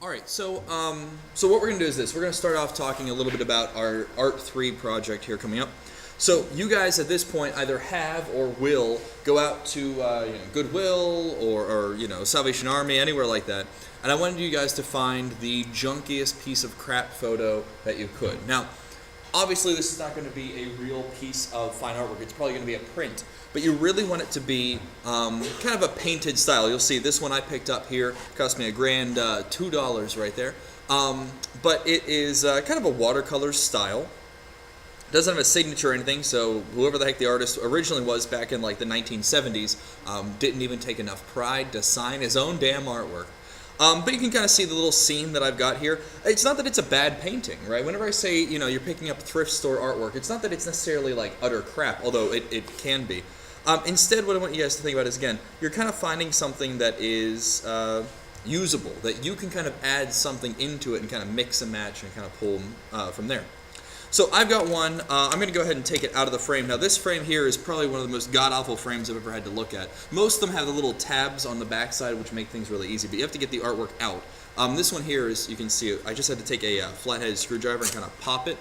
All right, so what we're gonna do is this. We're gonna start off talking a little bit about our Art 3 project here coming up. So you guys at this point either have or will go out to Goodwill or Salvation Army, anywhere like that. And I wanted you guys to find the junkiest piece of crap photo that you could. Now, obviously this is not going to be a real piece of fine artwork. It's probably going to be a print. But you really want it to be kind of a painted style. You'll see this one I picked up here. Cost me a grand $2 right there. But it is kind of a watercolor style. It doesn't have a signature or anything, so whoever the heck the artist originally was back in like the 1970s didn't even take enough pride to sign his own damn artwork. But you can kind of see the little scene that I've got here. It's not that it's a bad painting, right? Whenever I say, you're picking up thrift store artwork, it's not that it's necessarily like utter crap, although it can be. Instead, what I want you guys to think about is, again, you're kind of finding something that is usable, that you can kind of add something into it and kind of mix and match and kind of pull from there. So I've got one. I'm going to go ahead and take it out of the frame. Now this frame here is probably one of the most god-awful frames I've ever had to look at. Most of them have the little tabs on the backside, which make things really easy, but you have to get the artwork out. This one here is, you can see, I just had to take a flat-headed screwdriver and kind of pop it,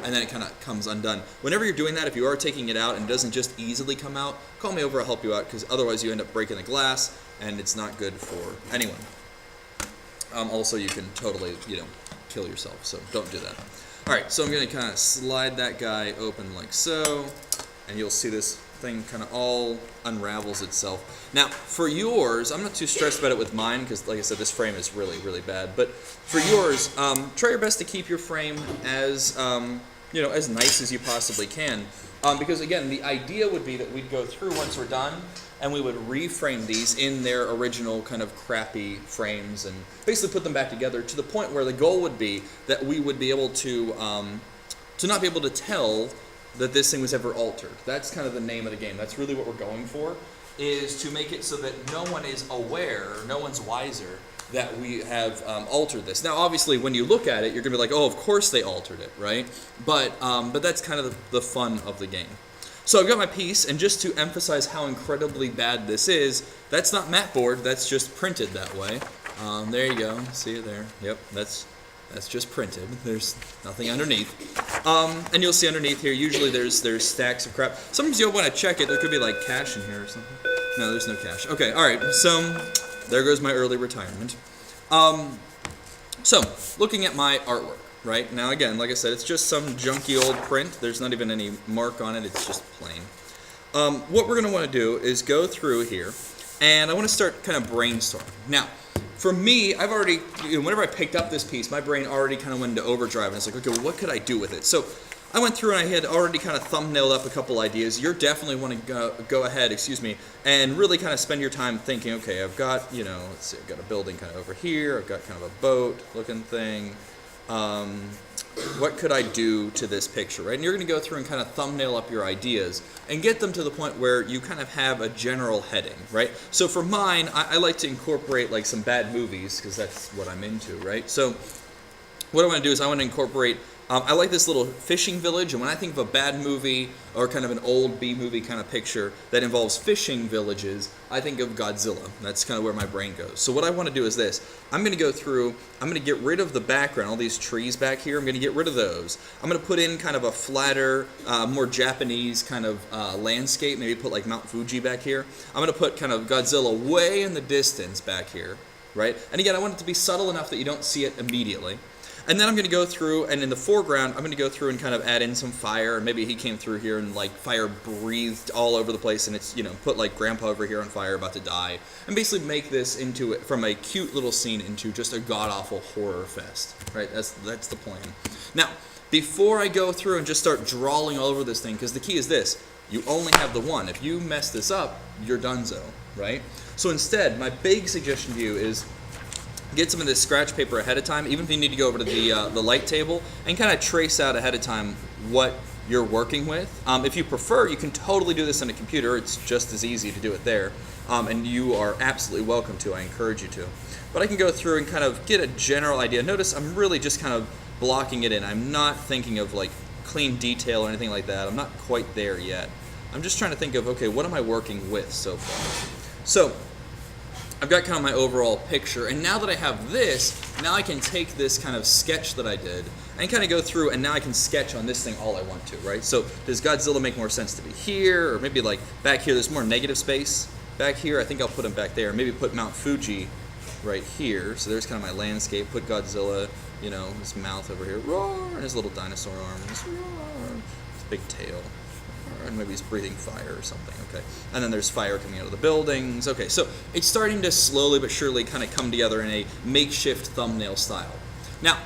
and then it kind of comes undone. Whenever you're doing that, if you are taking it out and it doesn't just easily come out, call me over, I'll help you out, because otherwise you end up breaking the glass, and it's not good for anyone. Also, you can totally, kill yourself, so don't do that. Alright, so I'm going to kind of slide that guy open like so, and you'll see this thing kind of all unravels itself. Now, for yours, I'm not too stressed about it with mine, because like I said, this frame is really, really bad, but for yours, try your best to keep your frame as, as nice as you possibly can, because again, the idea would be that we'd go through once we're done, and we would reframe these in their original kind of crappy frames and basically put them back together to the point where the goal would be that we would be able to not be able to tell that this thing was ever altered. That's kind of the name of the game. That's really what we're going for, is to make it so that no one is aware, no one's wiser that we have altered this. Now, obviously, when you look at it, you're going to be like, oh, of course they altered it, right? But that's kind of the fun of the game. So I've got my piece, and just to emphasize how incredibly bad this is, that's not mat board, that's just printed that way. There you go, see it there. Yep, that's just printed. There's nothing underneath. And you'll see underneath here, usually there's stacks of crap. Sometimes you'll want to check it, there could be like cash in here or something. No, there's no cash. Okay, alright, so there goes my early retirement. So, looking at my artwork. Right? Now again, like I said, it's just some junky old print. There's not even any mark on it. It's just plain. What we're going to want to do is go through here, and I want to start kind of brainstorming. Now, for me, I've already, whenever I picked up this piece, my brain already kind of went into overdrive, and it's like, okay, well, what could I do with it? So I went through and I had already kind of thumbnailed up a couple ideas. You're definitely want to go ahead, and really kind of spend your time thinking, okay, I've got, let's see, I've got a building kind of over here. I've got kind of a boat looking thing. What could I do to this picture, right? And you're going to go through and kind of thumbnail up your ideas and get them to the point where you kind of have a general heading, right? So for mine, I like to incorporate like some bad movies because that's what I'm into, right? So what I want to do is I want to incorporate, I like this little fishing village, and when I think of a bad movie or kind of an old B-movie kind of picture that involves fishing villages, I think of Godzilla. That's kind of where my brain goes. So what I want to do is this. I'm going to go through, I'm going to get rid of the background, all these trees back here. I'm going to get rid of those. I'm going to put in kind of a flatter, more Japanese kind of landscape, maybe put like Mount Fuji back here. I'm going to put kind of Godzilla way in the distance back here, right? And again, I want it to be subtle enough that you don't see it immediately. And then I'm going to go through, and in the foreground, I'm going to go through and kind of add in some fire. And maybe he came through here and like fire breathed all over the place, and it's, put like Grandpa over here on fire about to die. And basically make this into, from a cute little scene into just a god-awful horror fest, right? That's the plan. Now, before I go through and just start drawing all over this thing, because the key is this, you only have the one. If you mess this up, you're donezo, right? So instead, my big suggestion to you is get some of this scratch paper ahead of time, even if you need to go over to the light table, and kind of trace out ahead of time what you're working with. If you prefer, you can totally do this on a computer. It's just as easy to do it there, and you are absolutely welcome to. I encourage you to. But I can go through and kind of get a general idea. Notice I'm really just kind of blocking it in. I'm not thinking of like clean detail or anything like that. I'm not quite there yet. I'm just trying to think of, okay, what am I working with so far? So I've got kind of my overall picture, and now that I have this, now I can take this kind of sketch that I did and kind of go through, and now I can sketch on this thing all I want to, right? So does Godzilla make more sense to be here, or maybe like back here? There's more negative space back here. I think I'll put him back there. Maybe put Mount Fuji right here. So there's kind of my landscape. Put Godzilla, you know, his mouth over here, roar, and his little dinosaur arms, roar, his big tail. And maybe he's breathing fire or something, okay. And then there's fire coming out of the buildings. Okay, so it's starting to slowly but surely kind of come together in a makeshift thumbnail style. Now,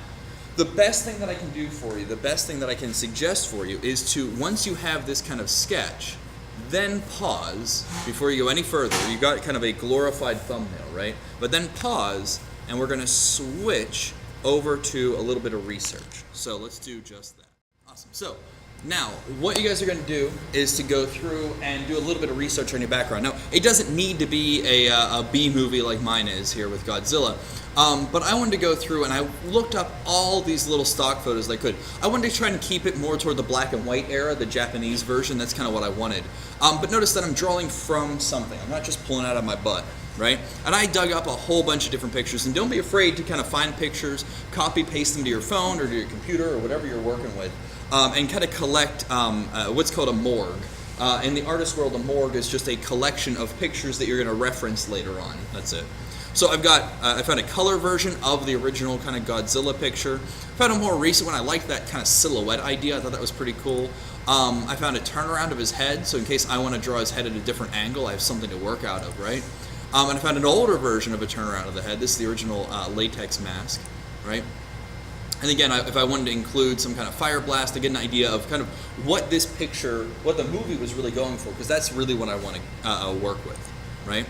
the best thing that I can do for you, the best thing that I can suggest for you is to, once you have this kind of sketch, then pause before you go any further. You've got kind of a glorified thumbnail, right? But then pause, and we're gonna switch over to a little bit of research. So let's do just that. Awesome. So now, what you guys are going to do is to go through and do a little bit of research on your background. Now, it doesn't need to be a B movie like mine is here with Godzilla, but I wanted to go through and I looked up all these little stock photos I could. I wanted to try and keep it more toward the black and white era, the Japanese version. That's kind of what I wanted. But notice that I'm drawing from something. I'm not just pulling out of my butt, right? And I dug up a whole bunch of different pictures, and don't be afraid to kind of find pictures, copy, paste them to your phone or to your computer or whatever you're working with. And kind of collect what's called a morgue. In the artist world, a morgue is just a collection of pictures that you're going to reference later on. That's it. So I found a color version of the original kind of Godzilla picture. I found a more recent one. I like that kind of silhouette idea. I thought that was pretty cool. I found a turnaround of his head, so in case I want to draw his head at a different angle, I have something to work out of, right? And I found an older version of a turnaround of the head. This is the original latex mask, right? And again, if I wanted to include some kind of fire blast to get an idea of kind of what this picture, what the movie was really going for, because that's really what I want to work with, right?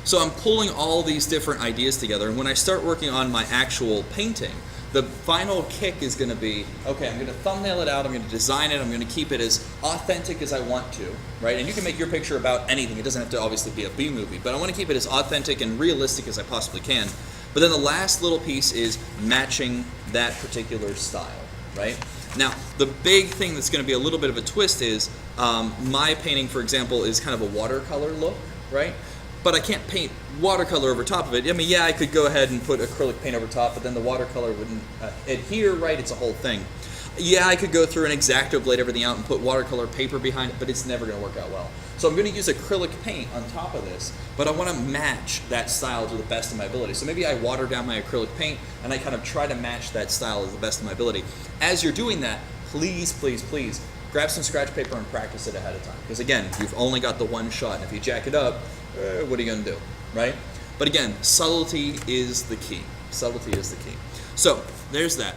So I'm pulling all these different ideas together, and when I start working on my actual painting, the final kick is going to be, okay, I'm going to thumbnail it out, I'm going to design it, I'm going to keep it as authentic as I want to, right? And you can make your picture about anything. It doesn't have to obviously be a B movie, but I want to keep it as authentic and realistic as I possibly can. But then the last little piece is matching that particular style, right? Now, the big thing that's going to be a little bit of a twist is my painting, for example, is kind of a watercolor look, right? But I can't paint watercolor over top of it. I mean, yeah, I could go ahead and put acrylic paint over top, but then the watercolor wouldn't adhere, right? It's a whole thing. Yeah, I could go through an X-Acto, blade everything out, and put watercolor paper behind it, but it's never going to work out well. So I'm going to use acrylic paint on top of this, but I want to match that style to the best of my ability. So maybe I water down my acrylic paint, and I kind of try to match that style to the best of my ability. As you're doing that, please, please, please, grab some scratch paper and practice it ahead of time. Because again, you've only got the one shot, and if you jack it up, what are you going to do, right? But again, subtlety is the key. Subtlety is the key. So there's that.